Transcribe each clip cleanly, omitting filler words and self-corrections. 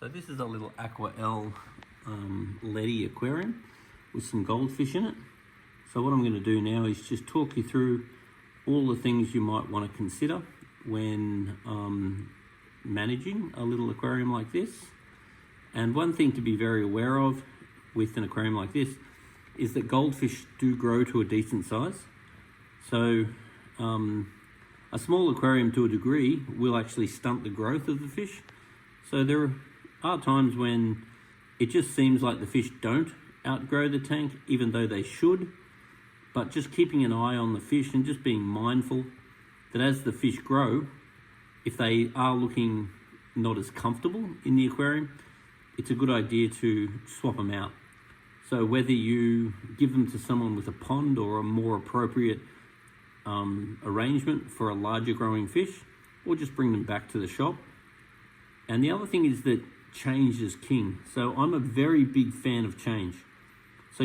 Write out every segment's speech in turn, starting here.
So this is a little Aquael Leddy aquarium with some goldfish in it. So what I'm going to do now is just talk you through all the things you might want to consider when managing a little aquarium like this. And one thing to be very aware of with an aquarium like this is that goldfish do grow to a decent size. So a small aquarium to a degree will actually stunt the growth of the fish. So there are times when it just seems like the fish don't outgrow the tank, even though they should. But just keeping an eye on the fish and just being mindful that as the fish grow, if they are looking not as comfortable in the aquarium, it's a good idea to swap them out. So whether you give them to someone with a pond or a more appropriate arrangement for a larger growing fish, or just bring them back to the shop. And the other thing is that change is king. So I'm a very big fan of change. So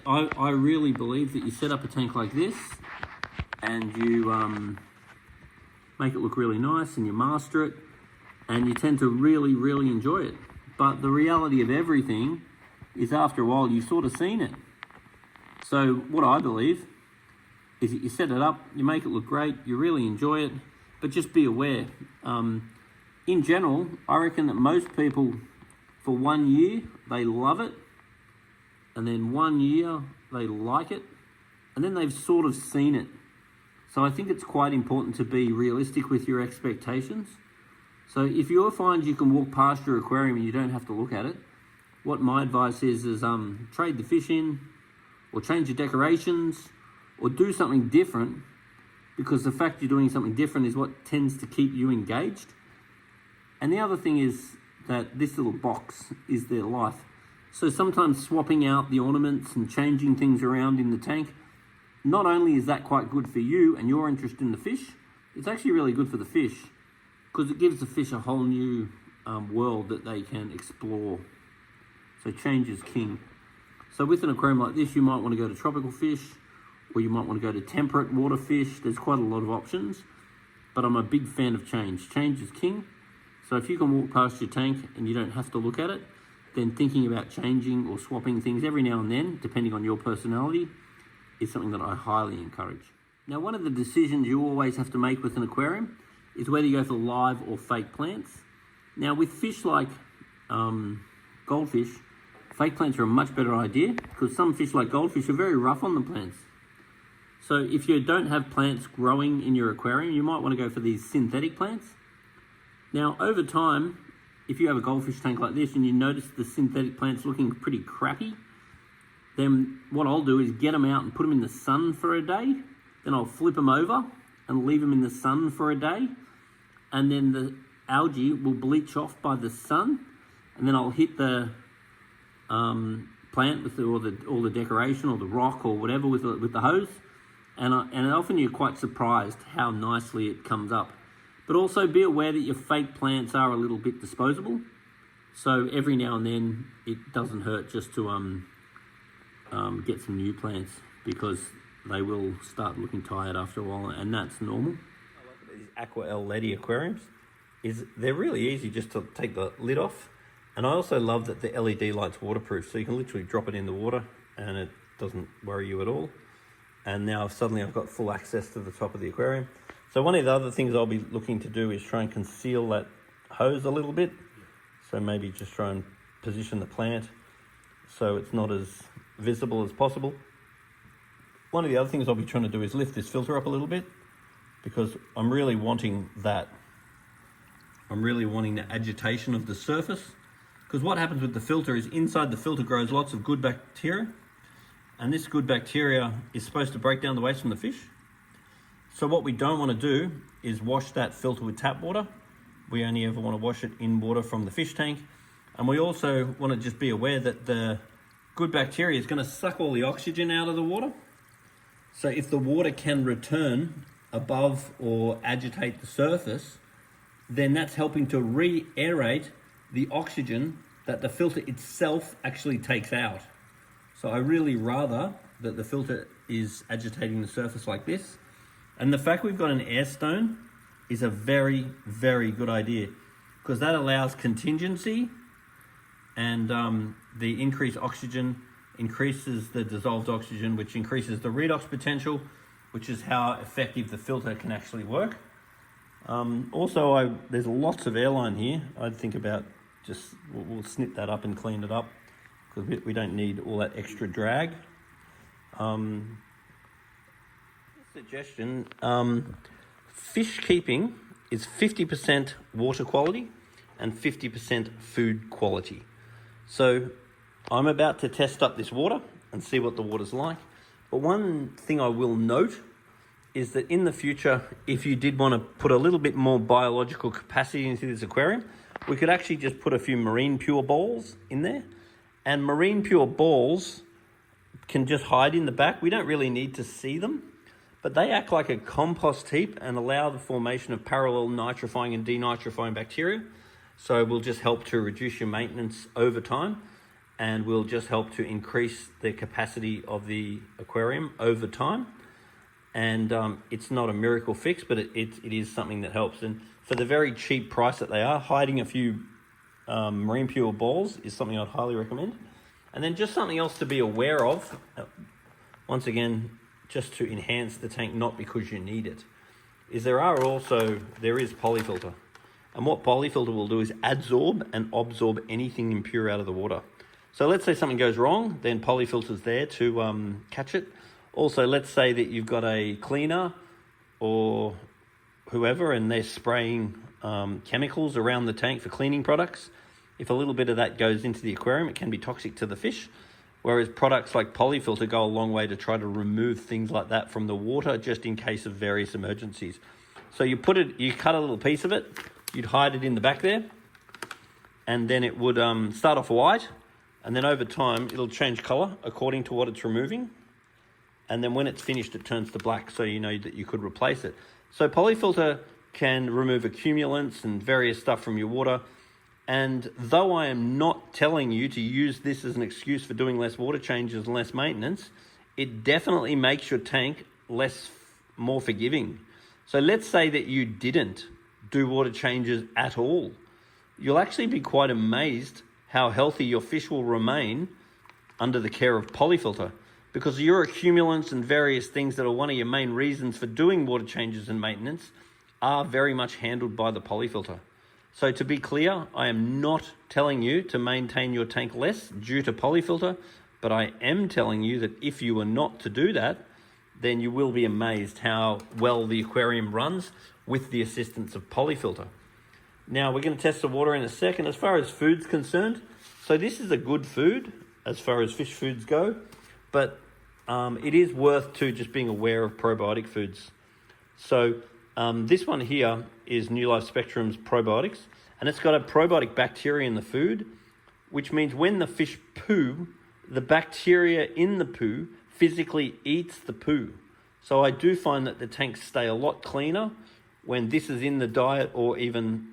I really believe that you set up a tank like this and you make it look really nice and you master it and you tend to really, really enjoy it. But the reality of everything is after a while you've sort of seen it. So what I believe is that you set it up, you make it look great, you really enjoy it, but just be aware. In general, I reckon that most people, for 1 year, they love it, and then 1 year, they like it, and then they've sort of seen it. So I think it's quite important to be realistic with your expectations. So if you find you can walk past your aquarium and you don't have to look at it, what my advice is trade the fish in, or change your decorations, or do something different, because the fact you're doing something different is what tends to keep you engaged. And the other thing is that this little box is their life. So sometimes swapping out the ornaments and changing things around in the tank, not only is that quite good for you and your interest in the fish, it's actually really good for the fish because it gives the fish a whole new world that they can explore. So change is king. So with an aquarium like this, you might want to go to tropical fish, or you might want to go to temperate water fish. There's quite a lot of options, but I'm a big fan of change. Change is king. So if you can walk past your tank and you don't have to look at it, then thinking about changing or swapping things every now and then, depending on your personality, is something that I highly encourage. Now, one of the decisions you always have to make with an aquarium is whether you go for live or fake plants. Now, with fish like goldfish, fake plants are a much better idea because some fish like goldfish are very rough on the plants. So if you don't have plants growing in your aquarium, you might want to go for these synthetic plants. Now, over time, if you have a goldfish tank like this and you notice the synthetic plants looking pretty crappy, then what I'll do is get them out and put them in the sun for a day. Then I'll flip them over and leave them in the sun for a day. And then the algae will bleach off by the sun. And then I'll hit the plant with all the decoration or the rock or whatever with the hose. And often you're quite surprised how nicely it comes up. But also be aware that your fake plants are a little bit disposable. So every now and then it doesn't hurt just to get some new plants because they will start looking tired after a while, and that's normal. I like these Aquael Leddy aquariums. They're really easy just to take the lid off. And I also love that the LED light's waterproof, so you can literally drop it in the water and it doesn't worry you at all. And now suddenly I've got full access to the top of the aquarium. So one of the other things I'll be looking to do is try and conceal that hose a little bit. So maybe just try and position the plant so it's not as visible as possible. One of the other things I'll be trying to do is lift this filter up a little bit because I'm really wanting that. I'm really wanting the agitation of the surface, because what happens with the filter is inside the filter grows lots of good bacteria, and this good bacteria is supposed to break down the waste from the fish. So what we don't want to do is wash that filter with tap water. We only ever want to wash it in water from the fish tank. And we also want to just be aware that the good bacteria is going to suck all the oxygen out of the water. So if the water can return above or agitate the surface, then that's helping to re-aerate the oxygen that the filter itself actually takes out. So I really rather that the filter is agitating the surface like this. And the fact we've got an air stone is a very, very good idea because that allows contingency and the increased oxygen increases the dissolved oxygen, which increases the redox potential, which is how effective the filter can actually work. Also, there's lots of airline here. I'd think about we'll snip that up and clean it up, because we don't need all that extra drag. Suggestion, fish keeping is 50% water quality and 50% food quality. So I'm about to test up this water and see what the water's like. But one thing I will note is that in the future, if you did want to put a little bit more biological capacity into this aquarium, we could actually just put a few marine pure balls in there. And marine pure balls can just hide in the back. We don't really need to see them, but they act like a compost heap and allow the formation of parallel nitrifying and denitrifying bacteria. So we'll just help to reduce your maintenance over time, and will just help to increase the capacity of the aquarium over time. And it's not a miracle fix, but it is something that helps. And for the very cheap price that they are, hiding a few marine pure balls is something I'd highly recommend. And then just something else to be aware of, once again, just to enhance the tank, not because you need it, is there is polyfilter. And what polyfilter will do is adsorb and absorb anything impure out of the water. So let's say something goes wrong, then polyfilter's there to catch it. Also, let's say that you've got a cleaner or whoever, and they're spraying chemicals around the tank for cleaning products. If a little bit of that goes into the aquarium, it can be toxic to the fish. Whereas products like polyfilter go a long way to try to remove things like that from the water, just in case of various emergencies. So you cut a little piece of it, you'd hide it in the back there, and then it would start off white, and then over time it'll change color according to what it's removing. And then when it's finished, it turns to black, so you know that you could replace it. So polyfilter can remove accumulants and various stuff from your water. And though I am not telling you to use this as an excuse for doing less water changes and less maintenance, it definitely makes your tank more forgiving. So let's say that you didn't do water changes at all. You'll actually be quite amazed how healthy your fish will remain under the care of polyfilter, because your accumulants and various things that are one of your main reasons for doing water changes and maintenance are very much handled by the polyfilter. So to be clear, I am not telling you to maintain your tank less due to polyfilter, but I am telling you that if you were not to do that, then you will be amazed how well the aquarium runs with the assistance of polyfilter. Now we're going to test the water in a second. As far as food's concerned, so this is a good food as far as fish foods go, but it is worth to just being aware of probiotic foods. So this one here is New Life Spectrum's probiotics, and it's got a probiotic bacteria in the food, which means when the fish poo, the bacteria in the poo physically eats the poo. So I do find that the tanks stay a lot cleaner when this is in the diet or even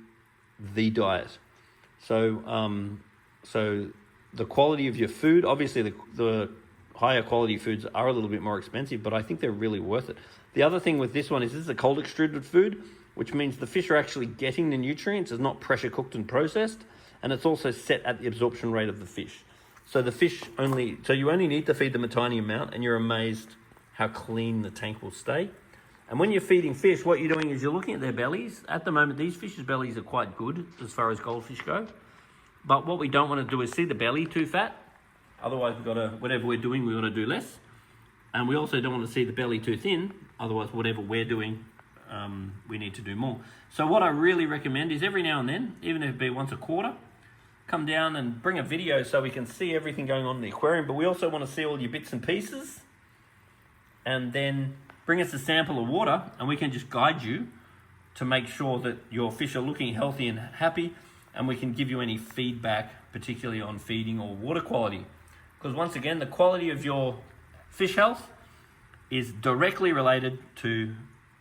the diet. So the quality of your food, obviously the higher quality foods are a little bit more expensive, but I think they're really worth it. The other thing with this one is this is a cold extruded food, which means the fish are actually getting the nutrients. It's not pressure cooked and processed, and it's also set at the absorption rate of the fish. So you only need to feed them a tiny amount, and you're amazed how clean the tank will stay. And when you're feeding fish, what you're doing is you're looking at their bellies. At the moment, these fish's bellies are quite good as far as goldfish go. But what we don't want to do is see the belly too fat. Otherwise, whatever we're doing, we want to do less. And we also don't want to see the belly too thin. Otherwise, whatever we're doing, we need to do more. So what I really recommend is every now and then, even if it be once a quarter, come down and bring a video so we can see everything going on in the aquarium. But we also want to see all your bits and pieces. And then bring us a sample of water, and we can just guide you to make sure that your fish are looking healthy and happy, and we can give you any feedback, particularly on feeding or water quality. Because once again, the quality of your fish health is directly related to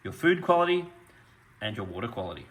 your food quality and your water quality.